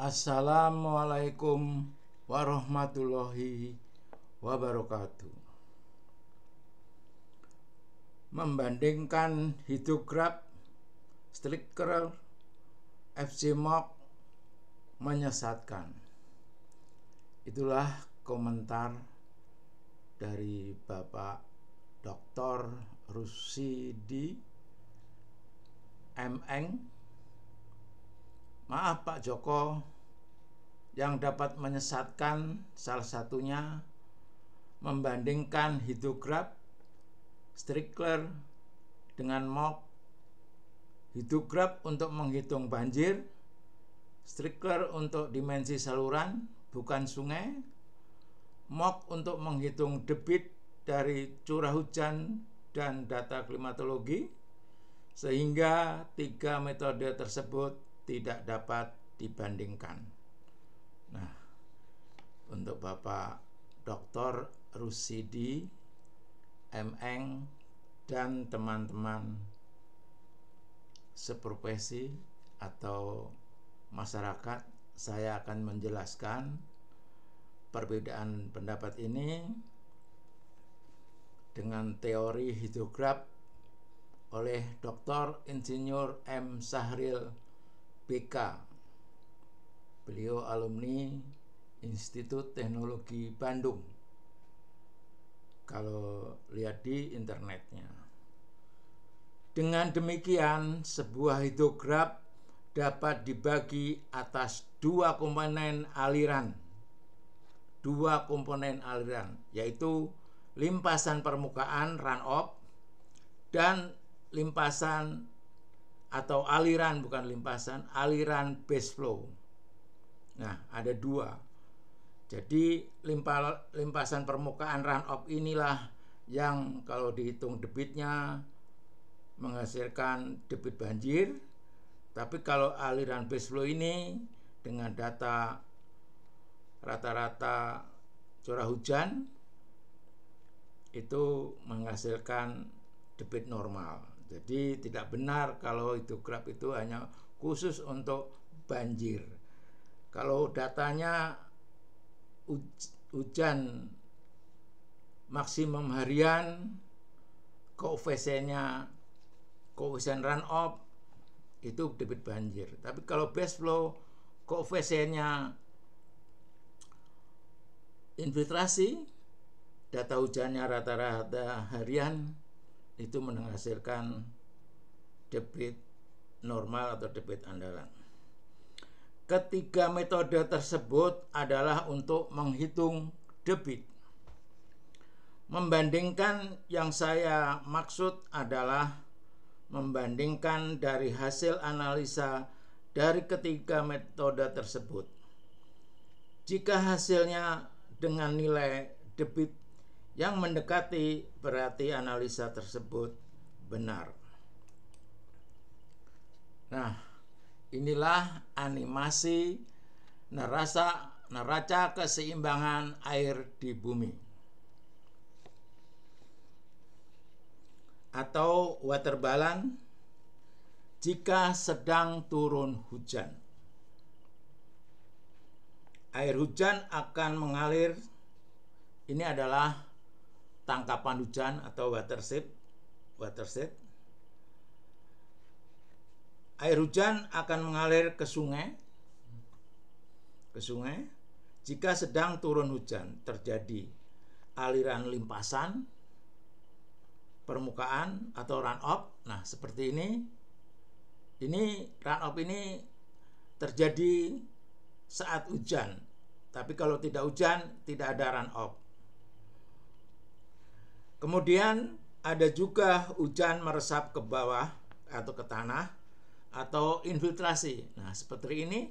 Assalamualaikum warahmatullahi wabarakatuh. Membandingkan hidrograf, striker, FCMOC menyesatkan. Itulah komentar dari Bapak Dr. Rusidi M.Eng. Maaf Pak Joko, yang dapat menyesatkan salah satunya membandingkan hidrograf, striker dengan MOC. Hidrograf untuk menghitung banjir, striker untuk dimensi saluran bukan sungai, MOC untuk menghitung debit dari curah hujan dan data klimatologi, sehingga tiga metode tersebut tidak dapat dibandingkan. Nah, untuk Bapak Dr. Rusidi M.Eng. dan teman-teman seprofesi atau masyarakat, saya akan menjelaskan perbedaan pendapat ini dengan teori hidrograf oleh Dr. Insinyur M. Sahril BK. Beliau alumni Institut Teknologi Bandung. Kalau lihat di internetnya. Dengan demikian, sebuah hidrograf dapat dibagi atas dua komponen aliran. Dua komponen aliran, yaitu limpasan permukaan runoff dan limpasan atau aliran, bukan limpasan, aliran base flow. Nah, ada dua. Jadi limpasan permukaan runoff inilah yang kalau dihitung debitnya menghasilkan debit banjir. Tapi kalau aliran base flow ini dengan data rata-rata curah hujan itu menghasilkan debit normal. Jadi tidak benar kalau hidrograf itu hanya khusus untuk banjir. Kalau datanya hujan maksimum harian, koefisien runoff itu debit banjir. Tapi kalau base flow, koefisiennya infiltrasi, data hujannya rata-rata harian, itu menghasilkan debit normal atau debit andalan. Ketiga metode tersebut adalah untuk menghitung debit. Membandingkan yang saya maksud adalah membandingkan dari hasil analisa dari ketiga metode tersebut. Jika hasilnya dengan nilai debit yang mendekati, berarti analisa tersebut benar. Nah, inilah animasi neraca keseimbangan air di bumi atau water balance jika sedang turun hujan. Air hujan akan mengalir. Ini adalah tangkapan hujan atau watershed. Air hujan akan mengalir ke sungai jika sedang turun hujan, terjadi aliran limpasan permukaan atau runoff. Nah, seperti ini. Ini runoff ini terjadi saat hujan. Tapi kalau tidak hujan, tidak ada runoff. Kemudian ada juga hujan meresap ke bawah atau ke tanah atau infiltrasi. Nah, seperti ini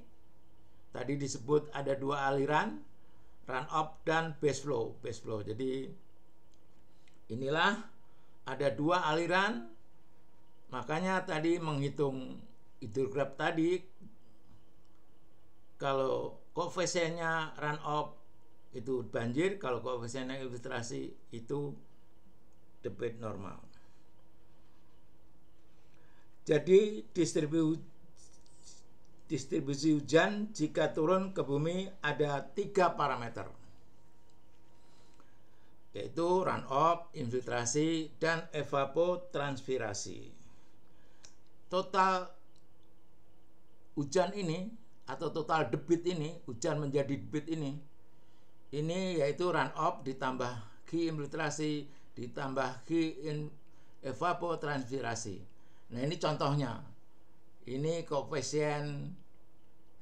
tadi disebut ada dua aliran, runoff dan base flow. Jadi inilah ada dua aliran. Makanya tadi menghitung hidrograf tadi, kalau koefisiennya runoff itu banjir, kalau koefisiennya infiltrasi itu debit normal. Jadi distribusi hujan jika turun ke bumi ada 3 parameter, yaitu runoff, infiltrasi, dan evapotranspirasi. Total hujan ini atau total debit ini, hujan menjadi debit ini yaitu runoff ditambah Q infiltrasi ditambah Q evapotranspirasi. Nah, ini contohnya. Ini koefisien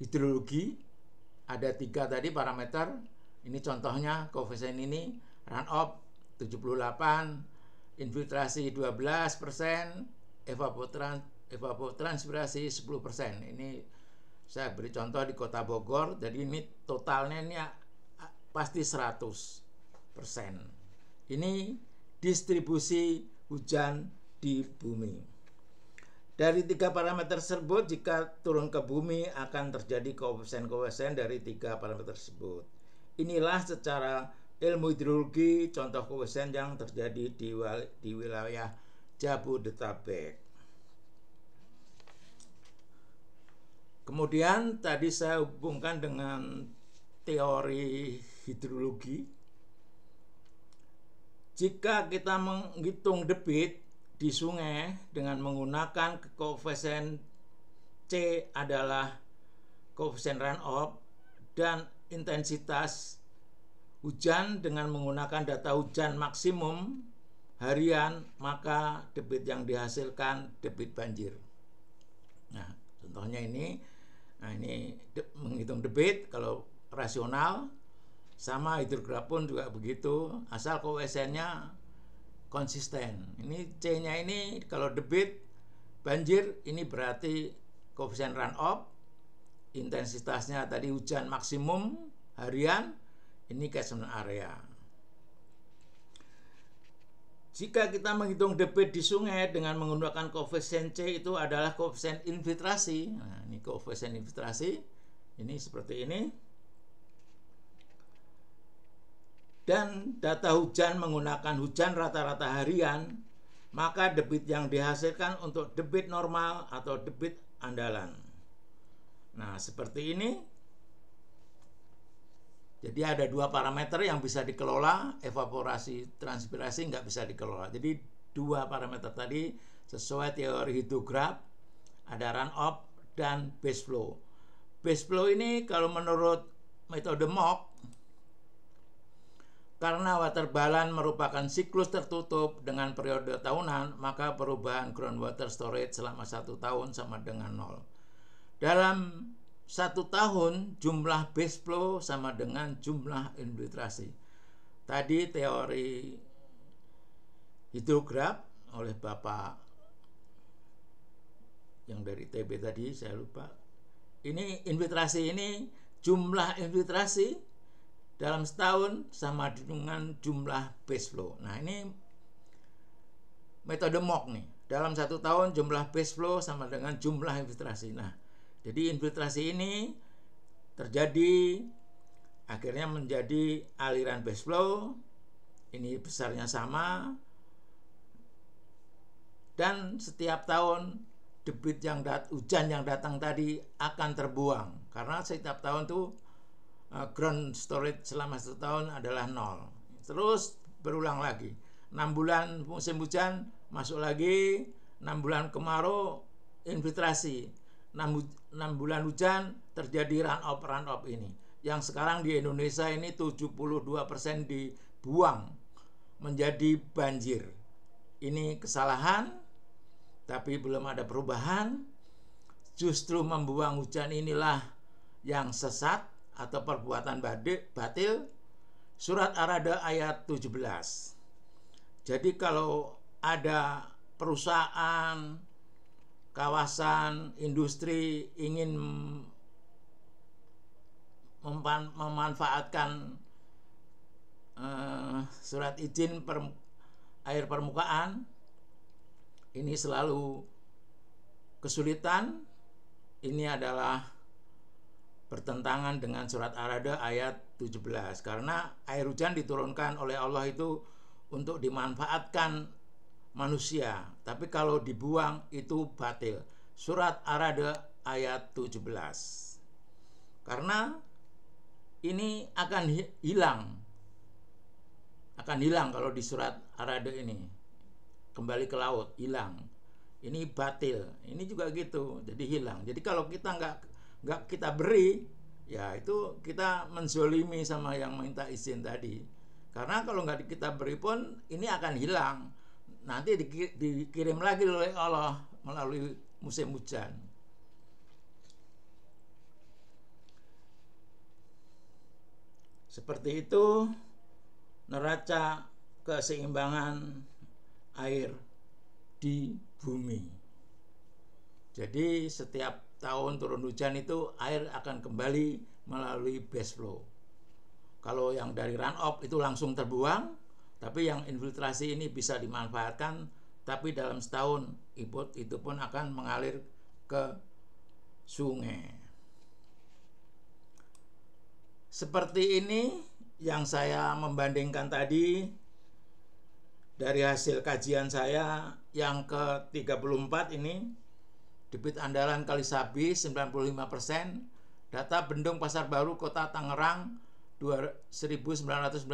hidrologi, ada 3 tadi parameter. Ini contohnya koefisien ini, runoff 78, infiltrasi 12%, evapotranspirasi 10%. Ini saya beri contoh di Kota Bogor. Jadi ini totalnya ini pasti 100%. Ini distribusi hujan di bumi. Dari 3 parameter tersebut, jika turun ke bumi akan terjadi koefisien-koefisien dari 3 parameter tersebut. Inilah secara ilmu hidrologi contoh koefisien yang terjadi di wilayah Jabodetabek. Kemudian tadi saya hubungkan dengan teori hidrologi. Jika kita menghitung debit di sungai dengan menggunakan koefisien C adalah koefisien runoff dan intensitas hujan dengan menggunakan data hujan maksimum harian, maka debit yang dihasilkan debit banjir. Nah, contohnya ini. Nah, ini menghitung debit kalau rasional, sama hidrograf pun juga begitu, asal koefisiennya konsisten. Ini C-nya ini kalau debit banjir, ini berarti koefisien runoff, intensitasnya tadi hujan maksimum harian, ini catchment area. Jika kita menghitung debit di sungai dengan menggunakan koefisien C, itu adalah koefisien infiltrasi. Nah, ini koefisien infiltrasi, ini seperti ini. Dan data hujan menggunakan hujan rata-rata harian, maka debit yang dihasilkan untuk debit normal atau debit andalan. Nah, seperti ini. Jadi ada 2 parameter yang bisa dikelola, evaporasi, transpirasi nggak bisa dikelola. Jadi 2 parameter tadi sesuai teori hidrograf, ada runoff dan base flow. Base flow ini kalau menurut metode Mock, karena water balance merupakan siklus tertutup dengan periode tahunan, maka perubahan groundwater storage selama 1 tahun sama dengan 0. Dalam 1 tahun, jumlah base flow sama dengan jumlah infiltrasi. Tadi teori hidrograf oleh Bapak yang dari TB tadi, saya lupa. Ini infiltrasi, ini jumlah infiltrasi dalam setahun sama dengan jumlah base flow. Nah, ini metode Mock nih. Dalam 1 tahun jumlah base flow sama dengan jumlah infiltrasi. Nah, jadi infiltrasi ini terjadi akhirnya menjadi aliran base flow. Ini besarnya sama. Dan setiap tahun debit hujan yang datang tadi akan terbuang. Karena setiap tahun tuh ground storage selama 1 tahun adalah 0. Terus berulang lagi. 6 bulan musim hujan masuk lagi, 6 bulan kemarau infiltrasi. 6 bulan hujan terjadi runoff ini. Yang sekarang di Indonesia ini 72% dibuang menjadi banjir. Ini kesalahan, tapi belum ada perubahan. Justru membuang hujan inilah yang sesat atau perbuatan batil. Surat Ar-Ra'd ayat 17. Jadi kalau ada perusahaan, kawasan, industri ingin memanfaatkan surat izin air permukaan, ini selalu kesulitan. Ini adalah bertentangan dengan surat Ar-Ra'd ayat 17. Karena air hujan diturunkan oleh Allah itu untuk dimanfaatkan manusia. Tapi kalau dibuang itu batil. Surat Ar-Ra'd ayat 17. Karena ini akan hilang. Akan hilang kalau di surat Ar-Ra'd ini. Kembali ke laut, hilang. Ini batil. Ini juga gitu. Jadi hilang. Jadi kalau kita nggak kita beri, ya itu kita menzolimi sama yang minta izin tadi. Karena kalau nggak kita beri pun ini akan hilang. Nanti dikirim lagi oleh Allah melalui musim hujan. Seperti itu neraca keseimbangan air di bumi. Jadi setiap tahun turun hujan itu air akan kembali melalui base flow. Kalau yang dari run off itu langsung terbuang, tapi yang infiltrasi ini bisa dimanfaatkan, tapi dalam setahun itu pun akan mengalir ke sungai. Seperti ini yang saya membandingkan tadi dari hasil kajian saya yang ke-34 ini, debit andalan Kalisabi 95%, data Bendung Pasar Baru Kota Tangerang 1999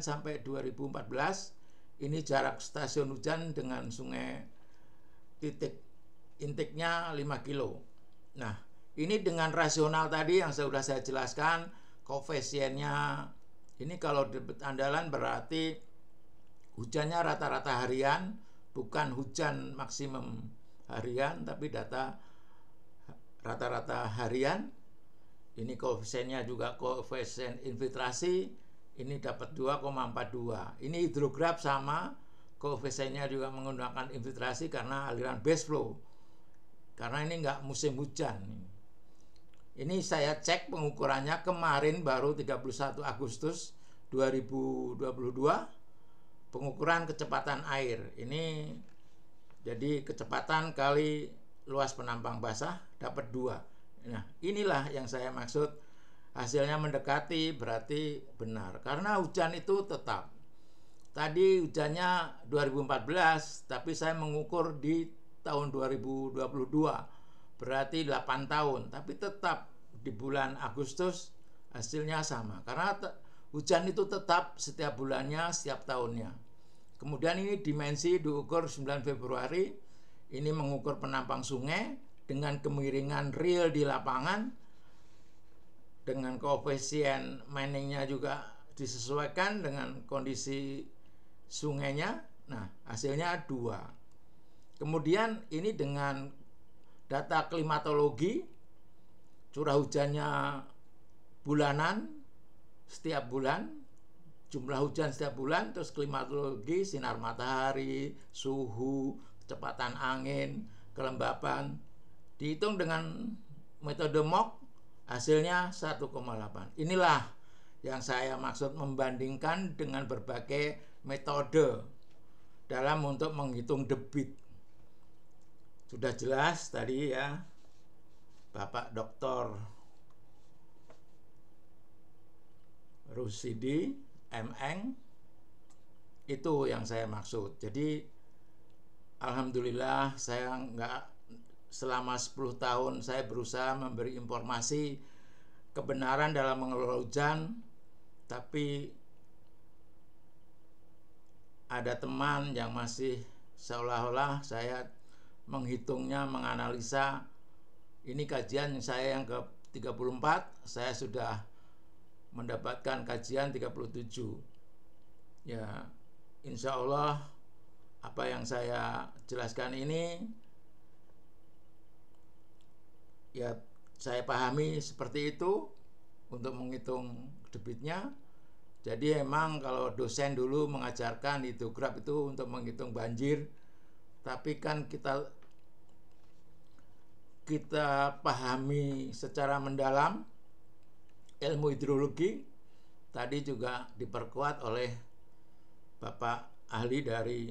sampai 2014. Ini jarak stasiun hujan dengan sungai titik intiknya 5 kilo. Nah, ini dengan rasional tadi yang sudah saya jelaskan, koefisiennya ini kalau debit andalan berarti hujannya rata-rata harian, bukan hujan maksimum harian, tapi data rata-rata harian. Ini koefisiennya juga koefisien infiltrasi, ini dapat 2,42. Ini hidrograf sama, koefisiennya juga menggunakan infiltrasi karena aliran base flow. Karena ini nggak musim hujan. Ini saya cek pengukurannya kemarin baru 31 Agustus 2022. Pengukuran kecepatan air. Ini jadi kecepatan kali luas penampang basah dapat 2. Nah, inilah yang saya maksud, hasilnya mendekati berarti benar. Karena hujan itu tetap. Tadi hujannya 2014, tapi saya mengukur di tahun 2022. Berarti 8 tahun, tapi tetap di bulan Agustus hasilnya sama. Karena hujan itu tetap setiap bulannya, setiap tahunnya. Kemudian ini dimensi diukur 9 Februari. Ini mengukur penampang sungai dengan kemiringan real di lapangan, dengan koefisien miningnya juga disesuaikan dengan kondisi sungainya. Nah, hasilnya 2. Kemudian ini dengan data klimatologi, curah hujannya bulanan setiap bulan, jumlah hujan setiap bulan, terus klimatologi, sinar matahari, suhu, kecepatan angin, kelembapan, dihitung dengan metode MOC, hasilnya 1,8. Inilah yang saya maksud membandingkan dengan berbagai metode dalam untuk menghitung debit. Sudah jelas tadi ya, Bapak Dr. Rusidi M.Eng, itu yang saya maksud. Jadi alhamdulillah saya selama 10 tahun saya berusaha memberi informasi kebenaran dalam mengelola hujan, tapi ada teman yang masih seolah-olah saya menghitungnya, menganalisa. Ini kajian saya yang ke-34, saya sudah mendapatkan kajian 37. Ya, insya Allah apa yang saya jelaskan ini ya saya pahami seperti itu untuk menghitung debitnya. Jadi emang kalau dosen dulu mengajarkan hidrograf itu untuk menghitung banjir, tapi kan kita pahami secara mendalam ilmu hidrologi tadi juga diperkuat oleh Bapak ahli dari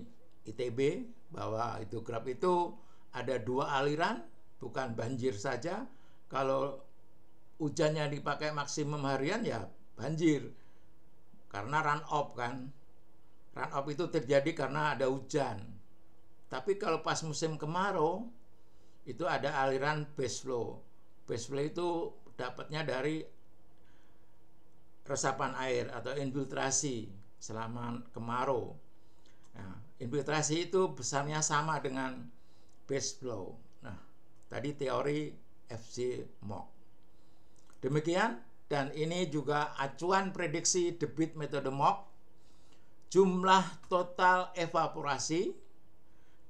ITB bahwa hidrograf itu ada 2 aliran, bukan banjir saja. Kalau hujannya dipakai maksimum harian ya banjir, karena run off kan. Run off itu terjadi karena ada hujan. Tapi kalau pas musim kemarau itu ada aliran base flow. Base flow itu dapatnya dari resapan air atau infiltrasi selama kemarau. Nah, infiltrasi itu besarnya sama dengan base flow. Nah, tadi teori FC Mock. Demikian, dan ini juga acuan prediksi debit metode Mock. Jumlah total evaporasi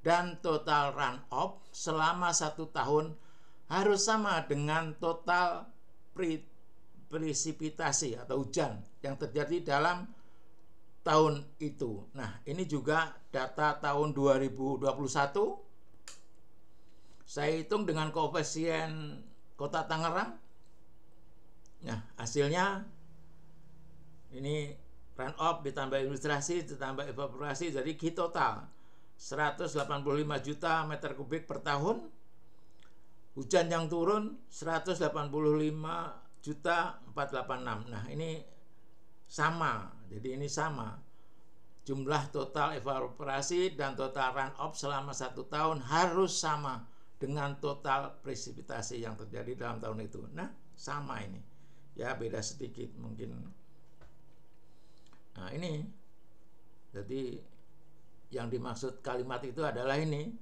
dan total runoff selama 1 tahun harus sama dengan total presipitasi atau hujan yang terjadi dalam tahun itu. Nah, ini juga data tahun 2021. Saya hitung dengan koefisien Kota Tangerang. Nah, hasilnya ini runoff ditambah infiltrasi ditambah evaporasi, jadi total 185 juta meter kubik per tahun. Hujan yang turun 185 juta 486. Nah, ini sama. Jadi ini sama. Jumlah total evaporasi dan total runoff selama 1 tahun harus sama dengan total presipitasi yang terjadi dalam tahun itu. Nah, sama ini. Ya, beda sedikit mungkin. Nah, ini. Jadi yang dimaksud kalimat itu adalah ini.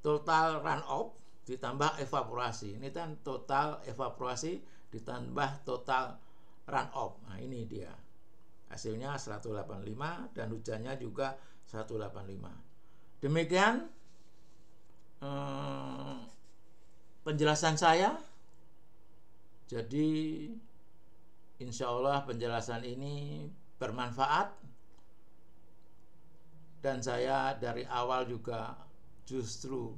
Total runoff ditambah evaporasi. Ini kan total evaporasi ditambah total runoff. Nah, ini dia. Hasilnya 185 dan hujannya juga 185. Demikian penjelasan saya. Jadi insya Allah penjelasan ini bermanfaat, dan saya dari awal juga justru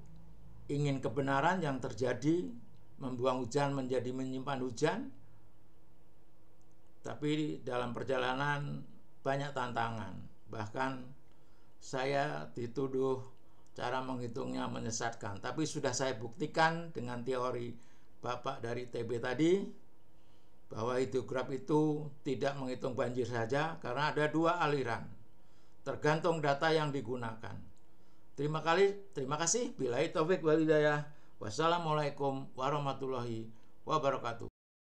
ingin kebenaran yang terjadi, membuang hujan menjadi menyimpan hujan. Tapi dalam perjalanan banyak tantangan. Bahkan saya dituduh cara menghitungnya menyesatkan. Tapi sudah saya buktikan dengan teori Bapak dari TB tadi, bahwa hidrograf itu tidak menghitung banjir saja, karena ada 2 aliran. Tergantung data yang digunakan. Terima kasih. Billahi taufik wal hidayah. Wassalamualaikum warahmatullahi wabarakatuh.